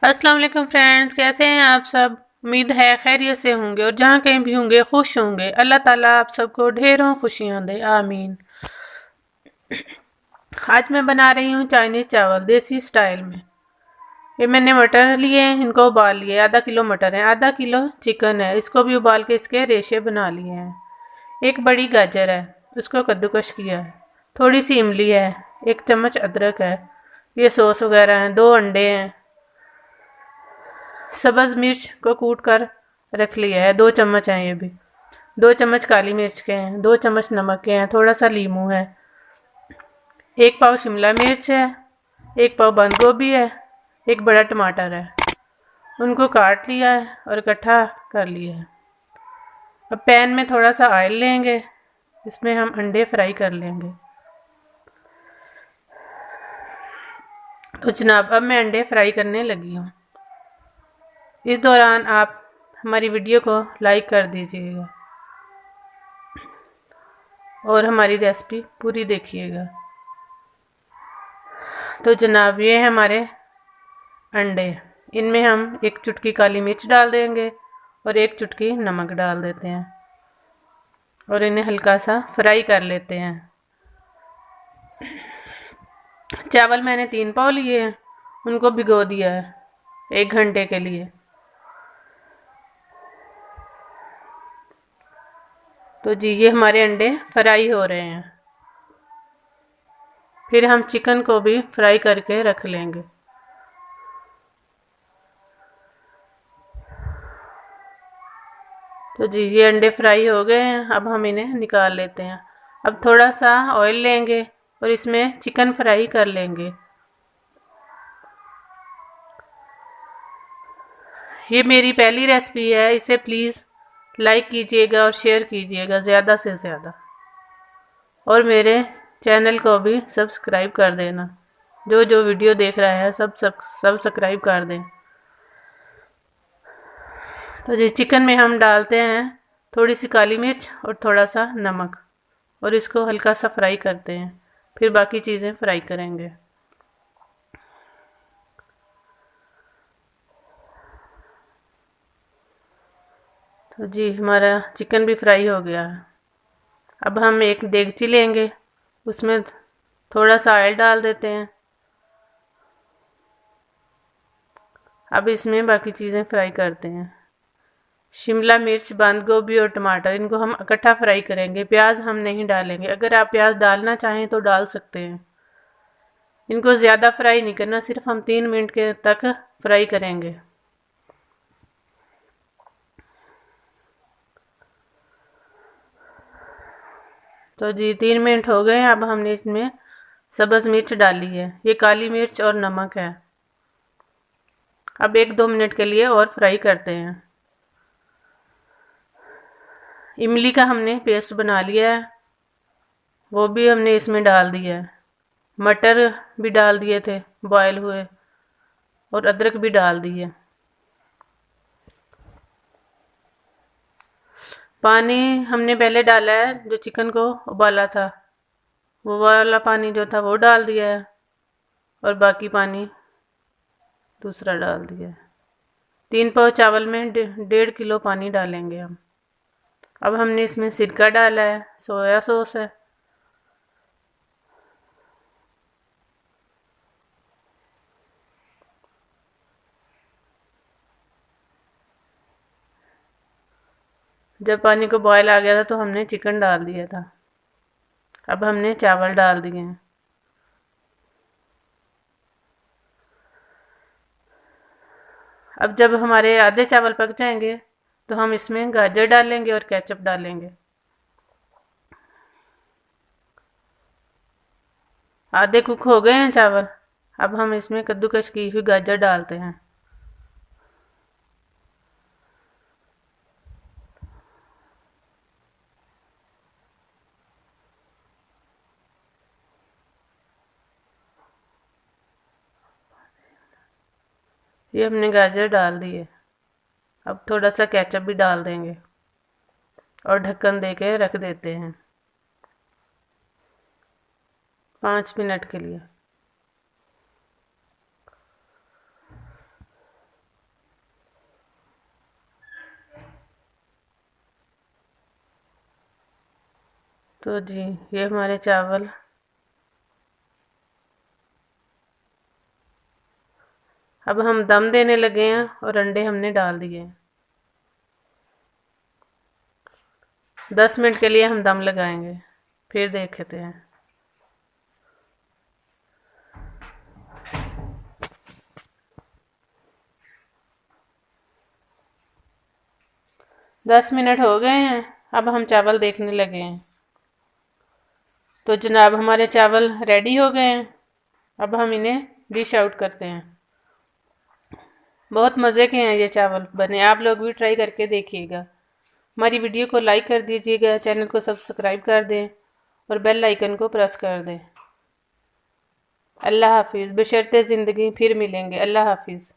अस्सलाम वालेकुम फ्रेंड्स, कैसे हैं आप सब। उम्मीद है खैरियत से होंगे और जहाँ कहीं भी होंगे खुश होंगे। अल्लाह ताला आप सबको ढेरों खुशियाँ दे, आमीन। आज मैं बना रही हूँ चाइनीज़ चावल देसी स्टाइल में। ये मैंने मटर लिए हैं, इनको उबाल लिए। आधा किलो मटर है, आधा किलो चिकन है, इसको भी उबाल के इसके रेशे बना लिए हैं। एक बड़ी गाजर है, उसको कद्दूकश किया है। थोड़ी सी इमली है, एक चम्मच अदरक है, ये सॉस वगैरह हैं। 2 अंडे हैं, सब्ज़ मिर्च को कूट कर रख लिया है, 2 चम्मच हैं ये भी। 2 चम्मच काली मिर्च के हैं, 2 चम्मच नमक के हैं, थोड़ा सा लीमू है। 1 पाव शिमला मिर्च है, 1 पाव बंद गोभी है, 1 बड़ा टमाटर है। उनको काट लिया है और इकट्ठा कर लिया है। अब पैन में थोड़ा सा ऑयल लेंगे, इसमें हम अंडे फ्राई कर लेंगे। तो जनाब अब मैं अंडे फ्राई करने लगी हूँ। इस दौरान आप हमारी वीडियो को लाइक कर दीजिएगा और हमारी रेसिपी पूरी देखिएगा। तो जनाब ये है हमारे अंडे। इनमें हम 1 चुटकी काली मिर्च डाल देंगे और 1 चुटकी नमक डाल देते हैं और इन्हें हल्का सा फ्राई कर लेते हैं। चावल मैंने 3 पाव लिए हैं, उनको भिगो दिया है 1 घंटे के लिए। तो जी ये हमारे अंडे फ्राई हो रहे हैं। फिर हम चिकन को भी फ्राई करके रख लेंगे। तो जी ये अंडे फ्राई हो गए हैं, अब हम इन्हें निकाल लेते हैं। अब थोड़ा सा ऑयल लेंगे और इसमें चिकन फ्राई कर लेंगे। ये मेरी पहली रेसिपी है, इसे प्लीज़ लाइक कीजिएगा और शेयर कीजिएगा ज़्यादा से ज़्यादा, और मेरे चैनल को भी सब्सक्राइब कर देना। जो जो वीडियो देख रहा है सब सब्सक्राइब कर दें। तो जी चिकन में हम डालते हैं थोड़ी सी काली मिर्च और थोड़ा सा नमक और इसको हल्का सा फ्राई करते हैं, फिर बाकी चीज़ें फ्राई करेंगे। तो जी हमारा चिकन भी फ्राई हो गया है। अब हम एक देगची लेंगे, उसमें थोड़ा सा ऑयल डाल देते हैं। अब इसमें बाकी चीज़ें फ्राई करते हैं। शिमला मिर्च, बंद गोभी और टमाटर, इनको हम इकट्ठा फ्राई करेंगे। प्याज हम नहीं डालेंगे, अगर आप प्याज डालना चाहें तो डाल सकते हैं। इनको ज़्यादा फ्राई नहीं करना, सिर्फ हम 3 मिनट के तक फ्राई करेंगे। तो जी 3 मिनट हो गए हैं। अब हमने इसमें सब्ज़ मिर्च डाली है, ये काली मिर्च और नमक है। अब 1-2 मिनट के लिए और फ्राई करते हैं। इमली का हमने पेस्ट बना लिया है, वो भी हमने इसमें डाल दिया है। मटर भी डाल दिए थे बॉयल हुए, और अदरक भी डाल दिए। पानी हमने पहले डाला है, जो चिकन को उबाला था वो वाला पानी जो था वो डाल दिया है, और बाकी पानी दूसरा डाल दिया है। 3 पाव चावल में 1.5 किलो पानी डालेंगे हम। अब हमने इसमें सिरका डाला है, सोया सॉस है, जब पानी को बॉयल आ गया था तो हमने चिकन डाल दिया था। अब हमने चावल डाल दिए हैं। अब जब हमारे आधे चावल पक जाएंगे तो हम इसमें गाजर डालेंगे और केचप डालेंगे। आधे कुक हो गए हैं चावल, अब हम इसमें कद्दूकस की हुई गाजर डालते हैं। ये हमने गाजर डाल दी है। अब थोड़ा सा केचप भी डाल देंगे और ढक्कन दे के रख देते हैं 5 मिनट के लिए। तो जी ये हमारे चावल अब हम दम देने लगे हैं और अंडे हमने डाल दिए हैं। 10 मिनट के लिए हम दम लगाएंगे, फिर देखते हैं। 10 मिनट हो गए हैं, अब हम चावल देखने लगे हैं। तो जनाब हमारे चावल रेडी हो गए हैं, अब हम इन्हें डिश आउट करते हैं। बहुत मज़े के हैं ये चावल बने, आप लोग भी ट्राई करके देखिएगा। हमारी वीडियो को लाइक कर दीजिएगा, चैनल को सब्सक्राइब कर दें और बेल आइकन को प्रेस कर दें। अल्लाह हाफिज़। बशर्ते ज़िंदगी फिर मिलेंगे। अल्लाह हाफिज़।